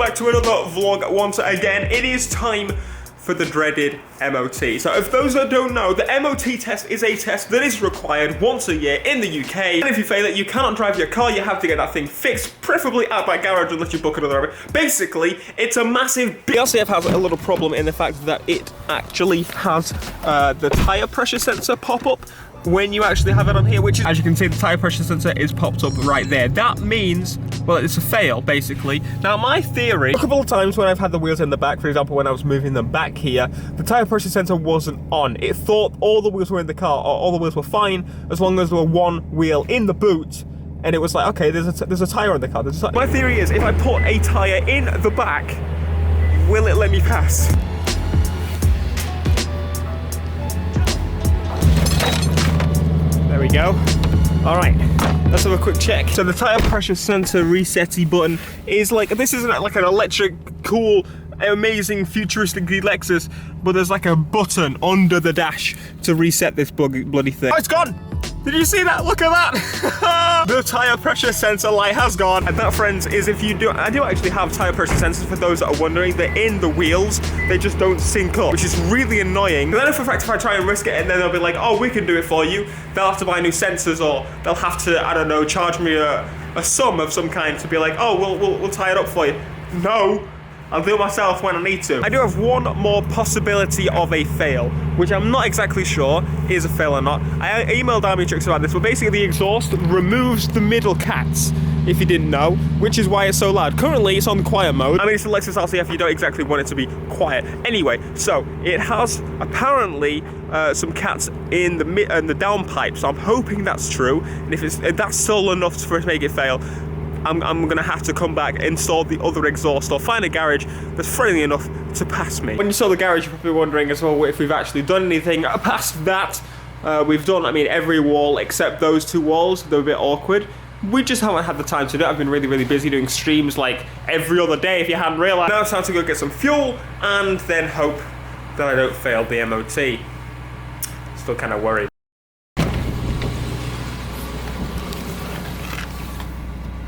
back to another vlog once again. It is time for the dreaded MOT. So if those that don't know, the MOT test is a test that is required once a year in the UK. And if you fail it, you cannot drive your car. You have to get that thing fixed, preferably at my garage unless you book another. Basically, it's a massive... The RCF has a little problem in the fact that it actually has the tire pressure sensor pop up when you actually have it on here, which is, as you can see, the tire pressure sensor is popped up right there. That means, well, it's a fail, basically. Now, my theory, a couple of times when I've had the wheels in the back, for example, when I was moving them back here, the tire pressure sensor wasn't on. It thought all the wheels were in the car, or all the wheels were fine, as long as there were one wheel in the boot, and it was like, okay, there's a tire on the car. My theory is, if I put a tire in the back, will it let me pass? There we go. All right, let's have a quick check. So the tire pressure sensor resetty button is like, this isn't like an electric, cool, amazing, futuristic Lexus, but there's like a button under the dash to reset this bloody thing. Oh, it's gone! Did you see that? Look at that! The tire pressure sensor light has gone. And that, friends, is if you do... I do actually have tire pressure sensors for those that are wondering. They're in the wheels. They just don't sync up, which is really annoying. But then for a fact, if I try and risk it, and then they'll be like, oh, we can do it for you. They'll have to buy new sensors, or they'll have to, I don't know, charge me a sum of some kind to be like, oh, we'll tie it up for you. No. I'll do it myself when I need to. I do have one more possibility of a fail, which I'm not exactly sure is a fail or not. I emailed Army Tricks about this, but basically the exhaust removes the middle cats, if you didn't know, which is why it's so loud. Currently, it's on quiet mode. I mean, it's a Lexus RCF, you don't exactly want it to be quiet. Anyway, so it has apparently some cats in the downpipe, so I'm hoping that's true. And if that's still enough for it to make it fail, I'm gonna have to come back, install the other exhaust, or find a garage that's friendly enough to pass me. When you saw the garage, you're probably wondering as well if we've actually done anything past that. We've done, I mean, every wall except those two walls. They're a bit awkward. We just haven't had the time to do it. I've been really, really busy doing streams like every other day, if you hadn't realized. Now it's time to go get some fuel and then hope that I don't fail the MOT. Still kind of worried.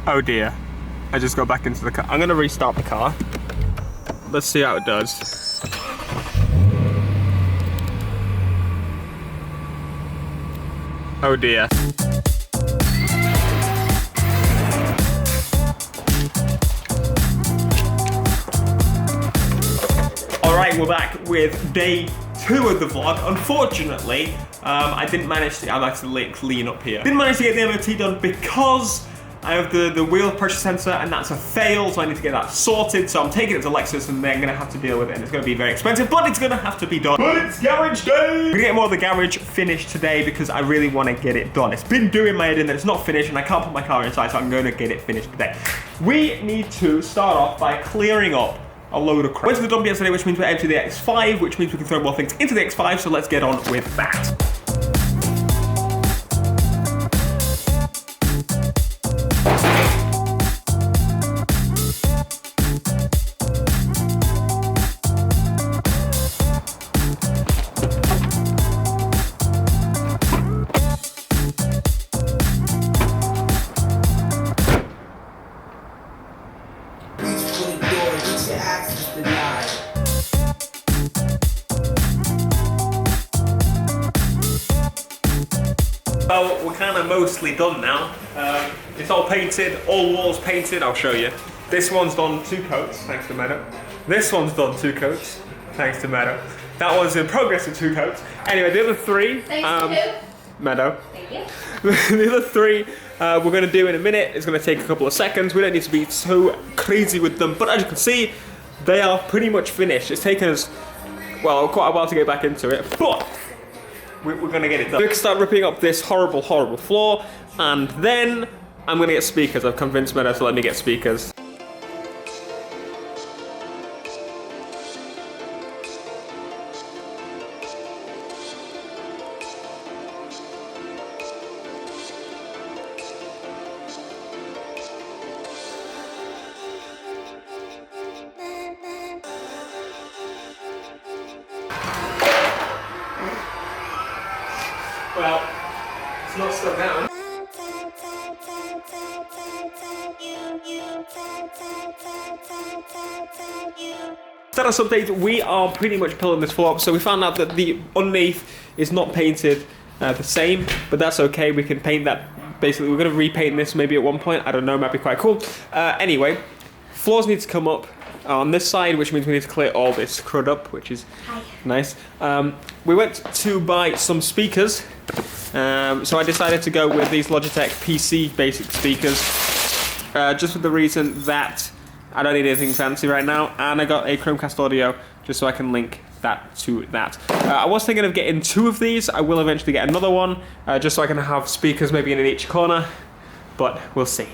Oh dear, I just got back into the car. I'm gonna restart the car. Let's see how it does. Oh dear. All right, we're back with day 2 of the vlog. Unfortunately, I didn't manage to, I'm actually clean up here. Didn't manage to get the MOT done because I have the wheel pressure sensor, and that's a fail, so I need to get that sorted. So I'm taking it to Lexus, and they're gonna have to deal with it, and it's gonna be very expensive, but it's gonna have to be done. But it's garage day! I'm gonna get more of the garage finished today because I really wanna get it done. It's been doing my head in that it's not finished, and I can't put my car inside, so I'm gonna get it finished today. We need to start off by clearing up a load of crap. Went to the dump yesterday, which means we're empty the X5, which means we can throw more things into the X5, so let's get on with that. Well, we're kind of mostly done now. It's all painted, all walls painted, I'll show you. This one's done 2 coats, thanks to Meadow. This one's done 2 coats, thanks to Meadow. That one's in progress with 2 coats. Anyway, the other 3, thanks to Meadow. Thank you. The other 3 we're going to do in a minute. It's going to take a couple of seconds. We don't need to be so crazy with them, but as you can see, they are pretty much finished. It's taken us, well, quite a while to get back into it, but we're gonna get it done. We can start ripping up this horrible, horrible floor, and then I'm gonna get speakers. I've convinced Meadow to let me get speakers. Well, it's not stuck down. Status update, we are pretty much pulling this floor up. So we found out that the underneath is not painted the same, but that's okay. We can paint that. Basically, we're going to repaint this maybe at one point. I don't know, might be quite cool. Anyway, floors need to come up on this side, which means we need to clear all this crud up, which is nice. We went to buy some speakers. So I decided to go with these Logitech PC basic speakers, just for the reason that I don't need anything fancy right now, and I got a Chromecast audio just so I can link that to that. I was thinking of getting 2 of these. I will eventually get another one, just so I can have speakers maybe in each corner, but we'll see.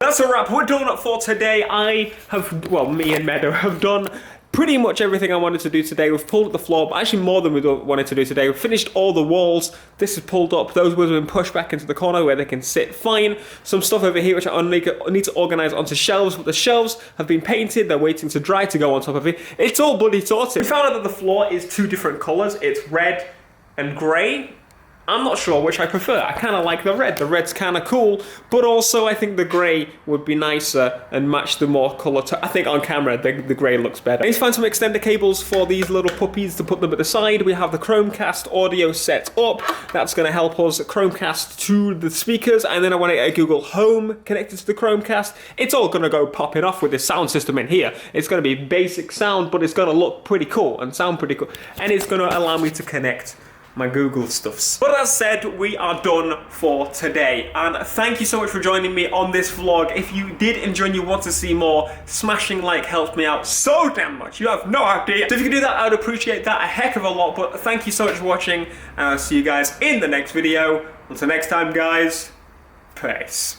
That's a wrap. We're done for today. Me and Meadow have done pretty much everything I wanted to do today. We've pulled up the floor, but actually more than we wanted to do today. We've finished all the walls. This is pulled up. Those woods have been pushed back into the corner where they can sit fine. Some stuff over here which I need to organise onto shelves, but the shelves have been painted. They're waiting to dry to go on top of it. It's all bloody sorted. We found out that the floor is 2 different colours. It's red and grey. I'm not sure which I prefer. I kind of like the red. The red's kind of cool, but also I think the grey would be nicer and match the more colour. I think on camera, the grey looks better. I need to find some extender cables for these little puppies to put them at the side. We have the Chromecast audio set up. That's going to help us Chromecast to the speakers, and then I want to get a Google Home connected to the Chromecast. It's all going to go popping off with this sound system in here. It's going to be basic sound, but it's going to look pretty cool and sound pretty cool, and it's going to allow me to connect my Google stuffs. But as said, we are done for today, and thank you so much for joining me on this vlog. If you did enjoy and you want to see more, smashing like helped me out so damn much. You have no idea. So if you could do that, I would appreciate that a heck of a lot. But thank you so much for watching, and I'll see you guys in the next video. Until next time, guys, peace.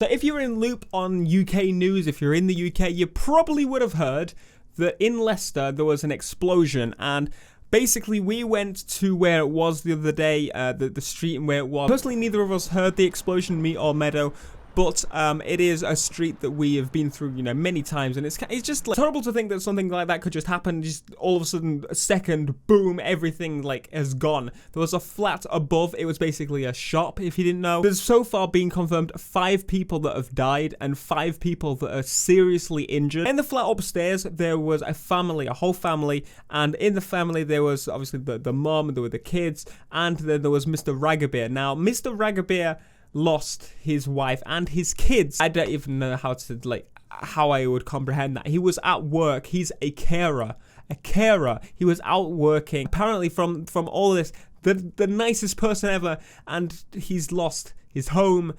So if you're in loop on UK news, if you're in the UK, you probably would have heard that in Leicester there was an explosion, and basically, we went to where it was the other day, the street and where it was. Personally, neither of us heard the explosion, me or Meadow, but it is a street that we have been through, you know, many times, and it's just like, horrible to think that something like that could just happen. Just all of a sudden, a second, boom, everything like has gone. There was a flat above. It was basically a shop, if you didn't know. There's so far been confirmed 5 people that have died and 5 people that are seriously injured. In the flat upstairs, there was a family, a whole family, and in the family there was obviously the mom, there were the kids, and then there was Mr. Ragabear. Now, Mr. Ragabear lost his wife and his kids. I don't even know how I would comprehend that. He was at work. He's a carer, a carer. He was out working. Apparently from all of this, the nicest person ever, and he's lost his home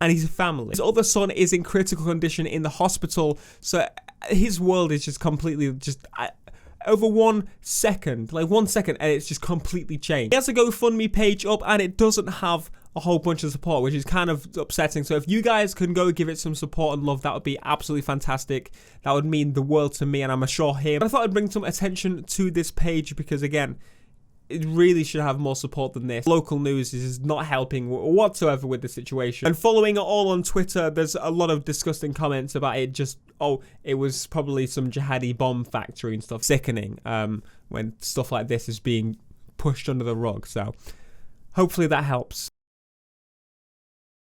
and his family. His other son is in critical condition in the hospital, so his world is just completely over 1 second, like 1 second, and it's just completely changed. He has a GoFundMe page up, and it doesn't have a whole bunch of support, which is kind of upsetting. So if you guys can go give it some support and love, that would be absolutely fantastic. That would mean the world to me, and I'm sure him. I thought I'd bring some attention to this page because, again, it really should have more support than this. Local news is not helping whatsoever with the situation. And following it all on Twitter, there's a lot of disgusting comments about it. Just, oh, it was probably some jihadi bomb factory and stuff. Sickening when stuff like this is being pushed under the rug. So hopefully that helps.